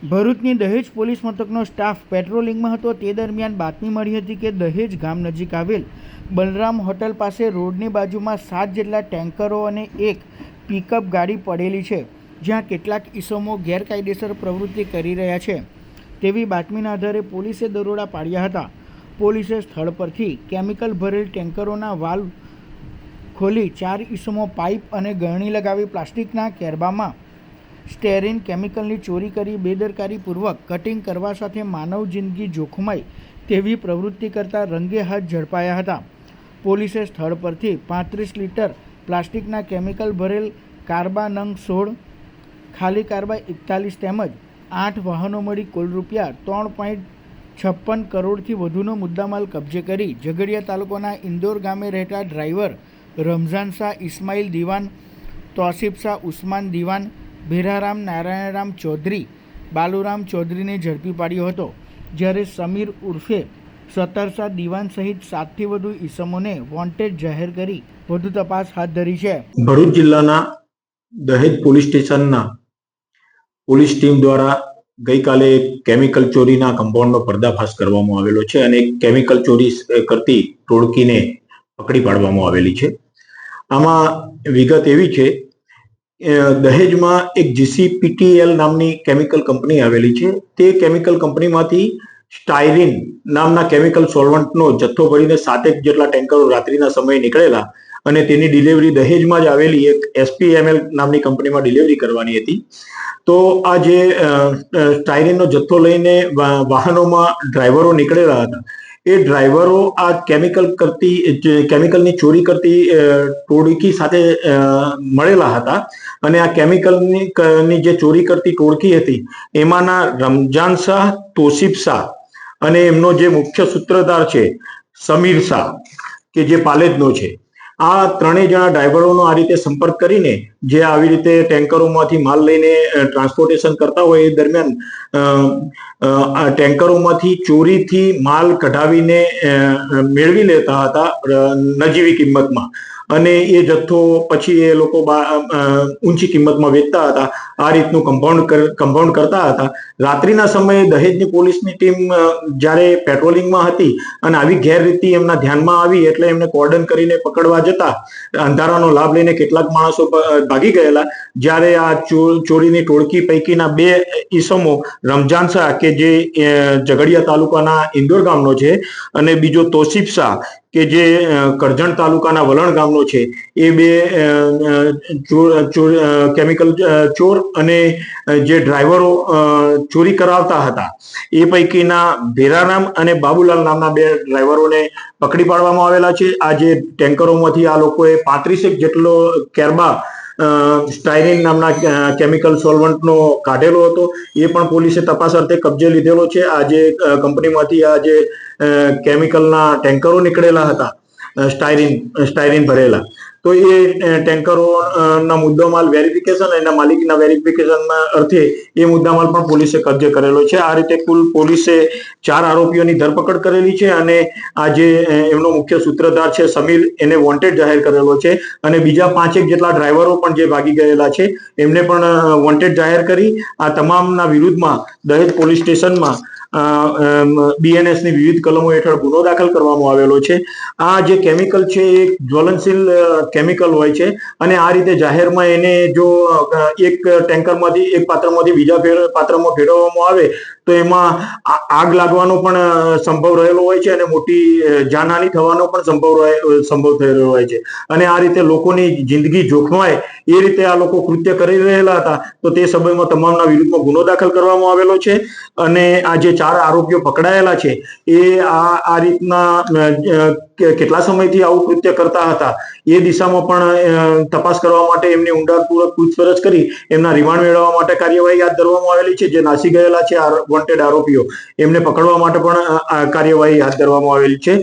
ભરૂચની દહેજ police મથકનો staff પેટ્રોલિંગમાં હતો તે દરમિયાન બાતમી મળી હતી કે દહેજ ગામ નજીક આવેલ બલરામ હોટલ પાસે રોડની બાજુમાં 7 જેટલા ટેન્કરો અને એક પિકઅપ ગાડી પડેલી છે, જ્યાં કેટલાક ઈસમો ગેરકાયદેસર પ્રવૃત્તિ કરી રહ્યા છે તેવી બાતમીના આધારે પોલીસે દરોડા પાડ્યા હતા. પોલીસે સ્થળ પરથી કેમિકલ ભરેલ ટેન્કરોના વાલ્વ ખોલી 4 ઈસમો પાઇપ અને ગળણી લગાવી પ્લાસ્ટિકના કેરબામાં સ્ટેરીન કેમિકલની ચોરી કરી બેદરકારીપૂર્વક કટિંગ કરવા સાથે માનવ જિંદગી જોખમાય તેવી પ્રવૃત્તિ કરતા રંગે હાથ ઝડપાયા હતા. પોલીસે સ્થળ પરથી 35 લીટર પ્લાસ્ટિકના કેમિકલ ભરેલ કાર્બા નંગ 16, ખાલી કાર્બા 41 તેમજ 8 વાહનો મળી કુલ રૂપિયા 3.56 કરોડથી વધુનો મુદ્દામાલ કબજે કરી ઝઘડિયા તાલુકાના ઇન્દોર ગામે રહેતા ડ્રાઈવર રમઝાન શાહ ઇસ્માઇલ દિવાન, તોસીફ શાહ ઉસ્માન દિવાન, ભેરારામ નારાયણરામ ચૌધરી, બાલુરામ ચૌધરીને ઝડપી પાડ્યો હતો, જ્યારે સમીર ઉર્ફે સતરશા દિવાન સહિત 7થી વધુ ઈસમોને વોન્ટેડ જાહેર કરી વધુ તપાસ હાથ ધરી છે. ભરૂચ જિલ્લાના દહેજ પોલીસ સ્ટેશનના પોલીસ ટીમ દ્વારા ગઈકાલે કેમિકલ ચોરીના કમ્પાઉન્ડનો પર્દાફાશ કરવામાં આવેલો છે અને કેમિકલ ચોરી કરતી ટોળકીને પકડી પાડવામાં આવેલી છે. આમાં વિગત એવી છે, દહેજમાં એક GCPTL નામની કેમિકલ કંપની આવેલી છે. તે કેમિકલ કંપનીમાંથી સ્ટાયરીન નામના કેમિકલ સોલ્વન્ટનો જથ્થો ભરીને 7 જેટલા ટેન્કરો રાત્રિના સમયે નીકળેલા અને તેની ડિલિવરી દહેજમાં જ આવેલી એક SPML નામની કંપનીમાં ડિલિવરી કરવાની હતી. તો આ જે સ્ટાયરીનનો જથ્થો લઈને વાહનોમાં ડ્રાઈવરો નીકળેલા હતા, એ ડ્રાઈવરો આ કેમિકલની ચોરી કરતી ટોળકી સાથે મળેલા હતા અને આ કેમિકલની જે ચોરી કરતી ટોળકી હતી એમાંના રમઝાન શાહ, તોસીફ શાહ અને એમનો જે મુખ્ય સૂત્રધાર છે સમીર શાહ કે જે પાલેજનો છે, આ ત્રણેય જણા ડ્રાઈવરોનો આ રીતે સંપર્ક કરીને જે આવી રીતે ટેન્કરોમાંથી માલ લઈને ટ્રાન્સપોર્ટેશન કરતા હોય એ દરમિયાન ટેન્કરોમાંથી ચોરીથી માલ કઢાવીને મેળવી લેતા હતા નજીવી કિંમતમાં અને એ જથ્થો પછી એ લોકો ઊંચી કિંમતમાં વેચતા હતા. આ રીતનું કમ્પાઉન્ડ કરતા હતા. રાત્રિના સમયે દહેજની પોલીસની ટીમ જ્યારે પેટ્રોલિંગમાં હતી અને આવી ગેરરીતિ એમના ધ્યાનમાં આવી એટલે એમને કોર્ડન કરીને પકડવા જતા અંધારાનો લાભ લઈને કેટલાક માણસો ભાગી ગયેલા. જ્યારે આ ચોરીની ટોળકી પૈકીના 2 ઈસમો રમઝાન શાહ કે જે ઝઘડિયા તાલુકાના ઇન્દોર ગામનો છે અને બીજો તોસીફ શાહ કે જે કરજણ તાલુકાના વલણ ગામનો છે, એ 2 કેમિકલ ચોર અને જે ડ્રાઈવરો ચોરી કરાવતા હતા એ પૈકીના ભેરારામ અને બાબુલાલ નામના 2 ડ્રાઈવરોને પકડી પાડવામાં આવેલા છે. આ જે ટેન્કરોમાંથી આ લોકોએ 35 જેટલો કેરબા સ્ટાયરીન નામના કેમિકલ સોલ્વન્ટનો કાઢેલો હતો. એ પણ પોલીસે તપાસ અર્થે કબજે લીધેલો છે. આ જે કંપનીમાંથી આ જે કેમિકલના ટેન્કરો નીકળેલા હતા સ્ટાયરીન ભરેલા, તો એ ટેન્કરોના મુદ્દામાલ વેરિફિકેશન એના માલિકના વેરિફિકેશનના અર્થે એ મુદ્દામાલ પણ પોલીસે કબજે કરેલો છે. આ રીતે કુલ પોલીસે 4 આરોપીઓની ધરપકડ કરેલી છે અને આ જે એમનો મુખ્ય સૂત્રધાર છે સમીર, એને વોન્ટેડ જાહેર કરેલો છે અને બીજા 5 જેટલા ડ્રાઈવરો પણ જે ભાગી ગયેલા છે એમને પણ વોન્ટેડ જાહેર કરી આ તમામના વિરુદ્ધમાં દહેજ પોલીસ સ્ટેશનમાં BNS ની વિવિધ કલમો હેઠળ ગુનો દાખલ કરવામાં આવેલો છે. આ જે કેમિકલ છે એ જ્વલનશીલ કેમિકલ હોય છે અને આ રીતે જાહેરમાં એને જો એક ટેન્કરમાંથી એક પાત્રમાંથી બીજા પાત્રમાં ફેરવવામાં આવે તો એમાં આગ લાગવાનો પણ સંભવ રહેલો હોય છે અને મોટી જાનહાનિ થવાનો પણ સંભવ થઈ રહ્યો હોય છે અને આ રીતે લોકોની જિંદગી જોખમાય એ રીતે આ લોકો કૃત્ય કરી રહેલા હતા. તો તે સમયમાં તમામના વિરુદ્ધમાં ગુનો દાખલ કરવામાં આવેલો છે અને આ જે 4 આરોપીઓ પકડાયેલા છે એ આ રીતના કેટલા સમયથી આવું કૃત્ય કરતા હતા એ દિશામાં પણ તપાસ કરવા માટે એમની ઊંડાણપૂર્વક પૂછપરછ કરી એમના રિમાન્ડ મેળવવા માટે કાર્યવાહી હાથ ધરવામાં આવેલી છે. જે નાસી ગયેલા છે વોન્ટેડ આરોપીઓ, એમને પકડવા માટે પણ કાર્યવાહી હાથ ધરવામાં આવેલી છે.